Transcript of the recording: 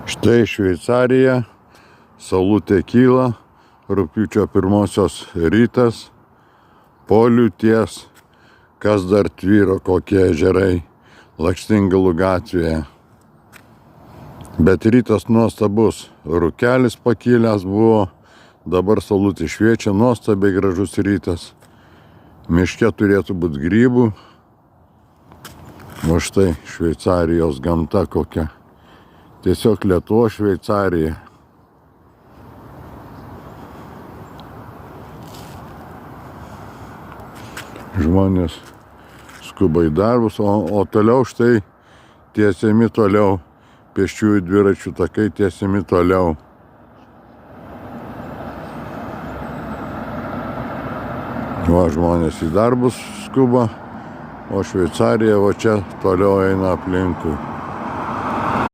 Štai Šveicarija, saulutė kyla, rugpjūčio 1 rytas, po liūties, kas dar tvyro, kokie ežerai Lakštingalų gatvėje. Bet rytas nuostabus, rūkelis pakilęs buvo, dabar saulutė šviečia, nuostabiai gražus rytas. Miške turėtų būti grybų, o štai Šveicarijos gamta kokia. Tiesiog Lietuvos Šveicarija. Žmonės skuba į darbus, o toliau štai tiesiami toliau. Pėsčiųjų dviračių takai tiesiami toliau. Va, žmonės į darbus skuba, o Šveicarija va čia toliau eina aplinkui.